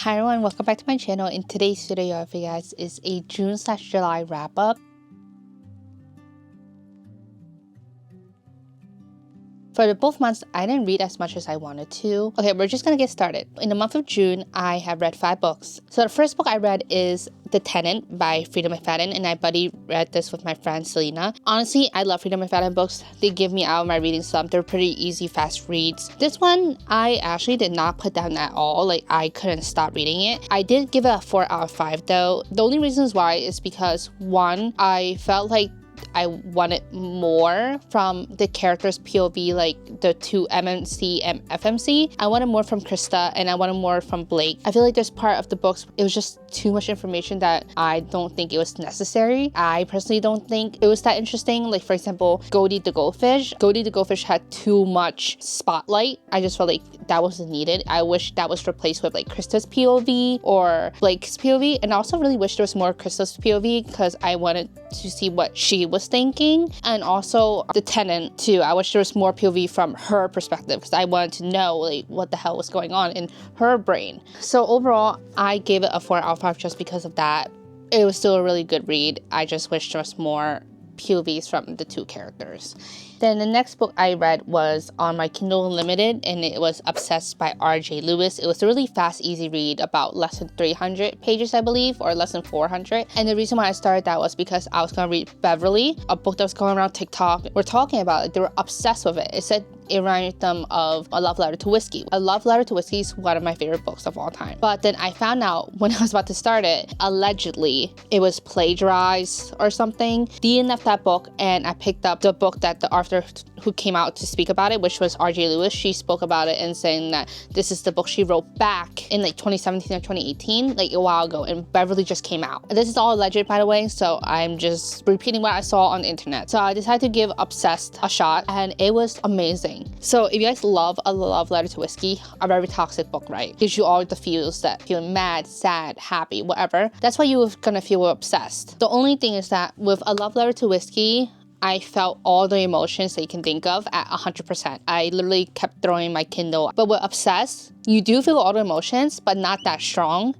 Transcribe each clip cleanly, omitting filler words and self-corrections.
Hi everyone, welcome back to my channel. In today's video for you guys is a June/July wrap up. For both months, I didn't read as much as I wanted to. Okay, we're just gonna get started. In the month of June, I have read 5 books. So the first book I read is The Tenant by Freida McFadden, and I buddy read this with my friend Selena. Honestly, I love Freida McFadden books. They give me out of my reading slump. They're pretty easy, fast reads. This one, I actually did not put down at all. Like, I couldn't stop reading it. I did give it a 4 out of 5 though. The only reasons why is because, one, I felt like I wanted more from the characters' POV, like the two MMC and FMC. I wanted more from Krista and I wanted more from Blake. I feel like there's part of the books, it was just too much information that I don't think it was necessary. I personally don't think it was that interesting. Like, for example, Goldie the Goldfish. Goldie the Goldfish had too much spotlight. I just felt like that wasn't needed. I wish that was replaced with like Krista's POV or Blake's POV. And I also really wish there was more Krista's POV because I wanted to see what she was thinking. And also The Tenant too. I wish there was more POV from her perspective because I wanted to know like what the hell was going on in her brain. So overall, I gave it a 4 out of 5 just because of that. It was still a really good read. I just wish there was more POVs from the two characters. Then the next book I read was on my Kindle Unlimited, and it was Obsessed by R.J. Lewis. It was a really fast, easy read, about less than 300 pages, I believe, or less than 400. And the reason why I started that was because I was gonna read Beverly, a book that was going around TikTok. We're talking about it. They were obsessed with it. It said it reminded them of A Love Letter to Whiskey. A Love Letter to Whiskey is one of my favorite books of all time. But then I found out when I was about to start it, allegedly, it was plagiarized or something. DNF'd that book, and I picked up the book that the author who came out to speak about it, which was R.J. Lewis. She spoke about it and saying that this is the book she wrote back in like 2017 or 2018, like a while ago, and Beverly just came out. This is all alleged, by the way, so I'm just repeating what I saw on the internet. So I decided to give Obsessed a shot, and it was amazing. So if you guys love A Love Letter to Whiskey, a very toxic book, right? Gives you all the feels that feeling mad, sad, happy, whatever. That's what you're gonna feel with Obsessed. The only thing is that with A Love Letter to Whiskey, I felt all the emotions that you can think of at 100%. I literally kept throwing my Kindle. But with Obsessed, you do feel all the emotions, but not that strongly.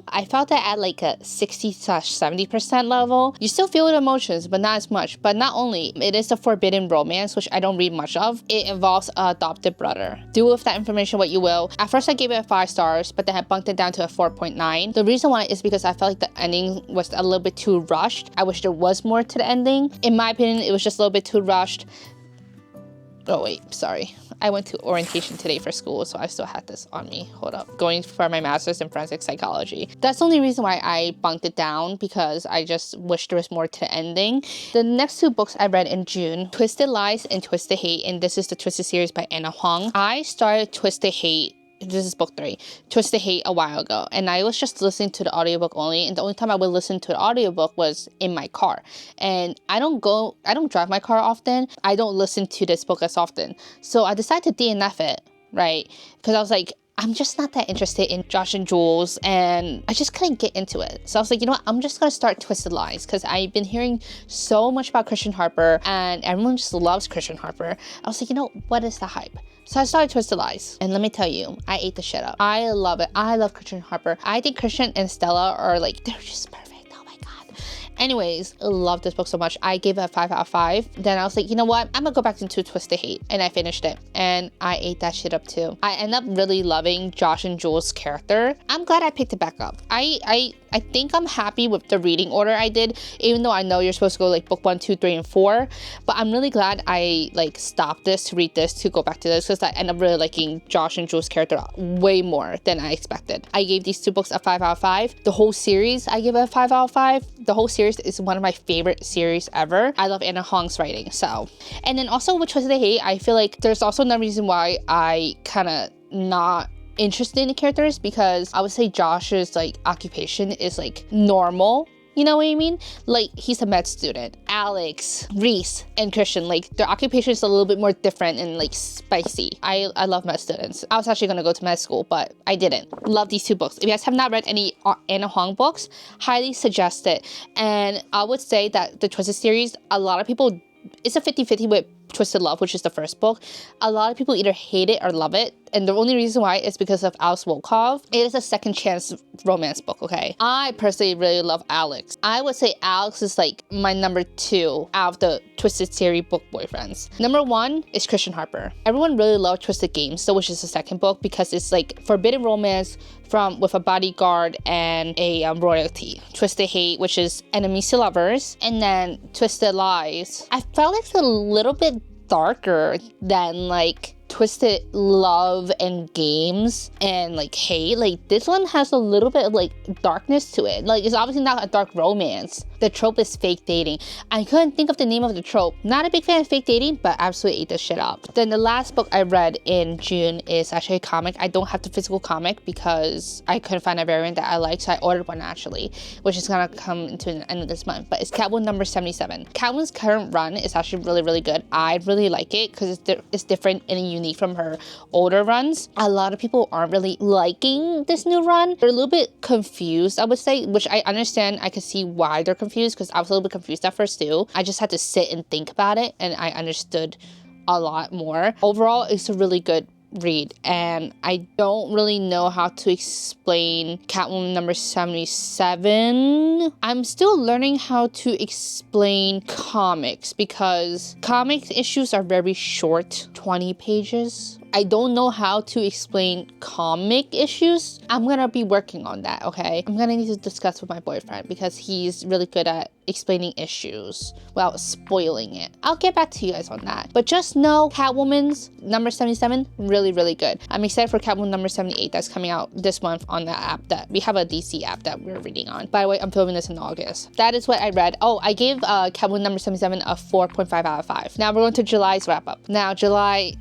I felt that at like a 60-70% level. You still feel the emotions, but not as much. But not only, it is a forbidden romance, which I don't read much of. It involves an adopted brother. Do with that information what you will. At first I gave it 5 stars, but then I bumped it down to a 4.9. The reason why is because I felt like the ending was a little bit too rushed. I wish there was more to the ending. In my opinion, it was just a little bit too rushed. Oh wait, sorry. I went to orientation today for school, so I still had this on me. Hold up. Going for my master's in forensic psychology. That's the only reason why I bumped it down, because I just wish there was more to the ending. The next 2 books I read in June, Twisted Lies and Twisted Hate, and this is the Twisted series by Anna Huang. I started Twisted Hate, this is book 3, Twisted Hate, a while ago, and I was just listening to the audiobook only, and the only time I would listen to the audiobook was in my car. And I don't drive my car often. I don't listen to this book as often. So I decided to DNF it, right? Because I was like, I'm just not that interested in Josh and Jules, and I just couldn't get into it. So I was like, you know what, I'm just gonna start Twisted Lies, because I've been hearing so much about Christian Harper, and everyone just loves Christian Harper. I was like, you know, what is the hype? So I started Twisted Lies, and let me tell you, I ate the shit up. I love it. I love Christian Harper. I think Christian and Stella are like, they're just perfect. Oh my god. Anyways, I love this book so much. I gave it a 5 out of 5. Then I was like, you know what? I'm gonna go back into Twisted Hate. And I finished it. And I ate that shit up too. I end up really loving Josh and Jules' character. I'm glad I picked it back up. I think I'm happy with the reading order I did, even though I know you're supposed to go like book 1, 2, 3, and 4. But I'm really glad I like stopped this to read this to go back to this, because I end up really liking Josh and Jules' character way more than I expected. I gave these 2 books a 5 out of 5. The whole series, I give it a 5 out of 5. The whole series is one of my favorite series ever. I love Anna Huang's writing, so. And then also with Twisted Hate, I feel like there's also another reason why I kind of not interested in the characters, because I would say Josh's like occupation is like normal. You know what I mean? Like, he's a med student. Alex, Reese, and Christian, like, their occupation is a little bit more different and like spicy. I love med students. I was actually gonna go to med school, but I didn't. Love these 2 books. If you guys have not read any Anna Huang books, highly suggest it. And I would say that the Twisted series, a lot of people, it's a 50-50 with Twisted Love, which is the first book. A lot of people either hate it or love it. And the only reason why is because of Alex Volkov. It is a second chance romance book, okay? I personally really love Alex. I would say Alex is like my number 2 out of the Twisted series book boyfriends. Number 1 is Christian Harper. Everyone really loved Twisted Games, so which is the second book, because it's like forbidden romance with a bodyguard and a royalty. Twisted Hate, which is enemies to lovers, and then Twisted Lies. I felt like it's a little bit darker than like Twisted Love and Games and like Hate. Like this one has a little bit of like darkness to it. Like it's obviously not a dark romance. The trope is fake dating. I couldn't think of the name of the trope. Not a big fan of fake dating, but absolutely ate this shit up. Then the last book I read in June is actually a comic. I don't have the physical comic because I couldn't find a variant that I like, so I ordered one actually, which is gonna come into the end of this month. But it's Catwoman number 77. Catwoman's current run is actually really, really good. I really like it because it's different and unique from her older runs. A lot of people aren't really liking this new run. They're a little bit confused, I would say, which I understand. I can see why they're confused, because I was a little bit confused at first too. I just had to sit and think about it, and I understood a lot more. Overall, it's a really good read, and I don't really know how to explain Catwoman number 77. I'm still learning how to explain comics, because comics issues are very short, 20 pages. I don't know how to explain comic issues. I'm gonna be working on that, okay? I'm gonna need to discuss with my boyfriend because he's really good at explaining issues without spoiling it. I'll get back to you guys on that. But just know Catwoman's number 77, really, really good. I'm excited for Catwoman number 78 that's coming out this month on the app that we have, a DC app that we're reading on. By the way, I'm filming this in August. That is what I read. Oh, I gave Catwoman number 77 a 4.5 out of 5. Now we're going to July's wrap up. Now, July,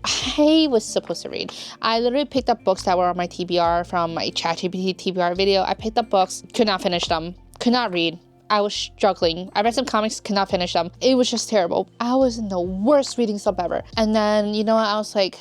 I was supposed to read. I literally picked up books that were on my TBR from my ChatGPT TBR video. I picked up books, could not finish them, could not read. I was struggling. I read some comics, could not finish them. It was just terrible. I was in the worst reading slump ever. And then, you know what, I was like,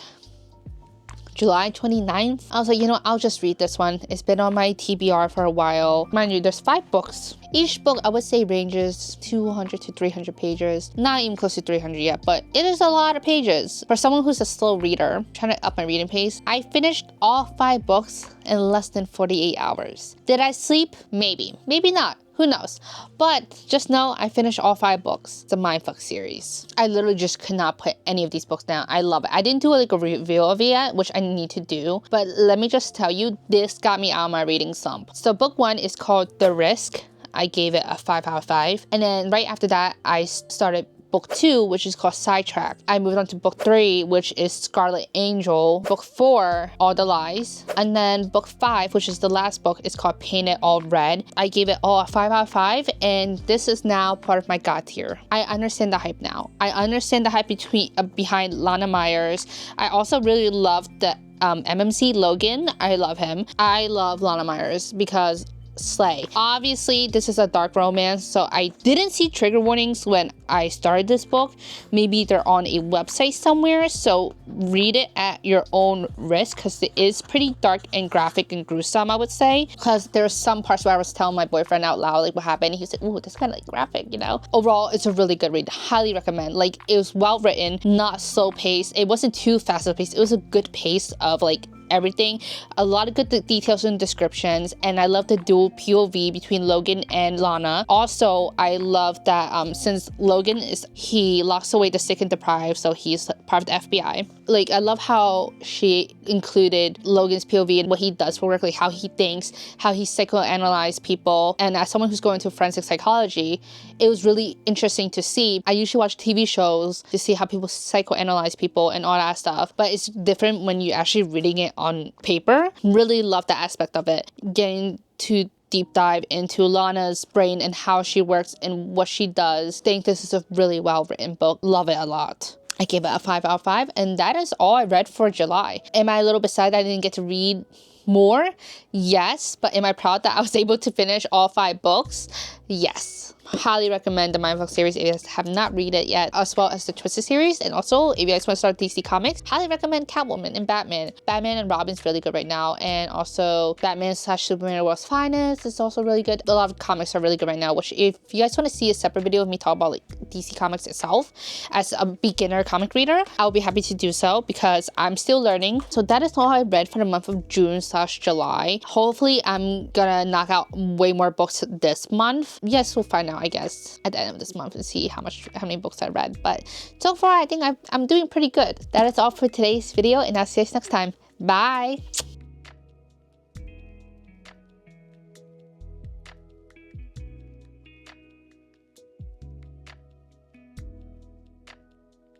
July 29th, I was like, you know, I'll just read this one. It's been on my TBR for a while. Mind you, there's 5 books. Each book, I would say, ranges 200 to 300 pages. Not even close to 300 yet, but it is a lot of pages. For someone who's a slow reader, trying to up my reading pace, I finished all 5 books in less than 48 hours. Did I sleep? Maybe. Maybe not. Who knows? But just know I finished all 5 books. It's a Mindfck series. I literally just could not put any of these books down. I love it. I didn't do like a review of it yet, which I need to do. But let me just tell you, this got me out of my reading slump. So book 1 is called The Risk. I gave it a 5 out of 5. And then right after that, I started book 2, which is called Sidetrack. I moved on to book 3, which is Scarlet Angel. Book 4, All the Lies. And then book 5, which is the last book, is called Paint It All Red. I gave it all a 5 out of 5, and this is now part of my God tier. I understand the hype now. I understand the hype behind Lana Myers. I also really love the MMC Logan. I love him. I love Lana Myers because slay. Obviously, this is a dark romance, so I didn't see trigger warnings when I started this book. Maybe they're on a website somewhere, so read it at your own risk, because it is pretty dark and graphic and gruesome, I would say. Because there's some parts where I was telling my boyfriend out loud like what happened. He's like, ooh, this is kind of like graphic, you know? Overall, it's a really good read. Highly recommend. Like, it was well written, not slow paced. It wasn't too fast paced. It was a good pace of like everything. A lot of good details and descriptions, and I love the dual POV between Logan and Lana. Also, I love that since Logan he locks away the sick and deprived, so he's part of the FBI. Like, I love how she included Logan's POV and what he does for work, like how he thinks, how he psychoanalyzes people. And as someone who's going to forensic psychology, it was really interesting to see. I usually watch TV shows to see how people psychoanalyze people and all that stuff, but it's different when you're actually reading it on paper. Really love that aspect of it. Getting to deep dive into Lana's brain and how she works and what she does. Think this is a really well written book. Love it a lot. I gave it a 5 out of 5, and that is all I read for July. Am I a little bit sad that I didn't get to read more? Yes. But am I proud that I was able to finish all 5 books? Yes. highly recommend the Mindfck series if you guys have not read it yet, as well as the Twisted series. And also, if you guys want to start DC Comics, highly recommend Catwoman and Batman. Batman and Robin's really good right now, and also Batman / Superman World's Finest is also really good. A lot of comics are really good right now, which if you guys want to see a separate video of me talk about like DC Comics itself as a beginner comic reader, I'll be happy to do so because I'm still learning. So that is all I read for the month of June / July. Hopefully I'm gonna knock out way more books this month. Yes, we'll find out, I guess, at the end of this month and see how many books I read. But so far, I think I'm doing pretty good. That is all for today's video, and I'll see you guys next time. Bye!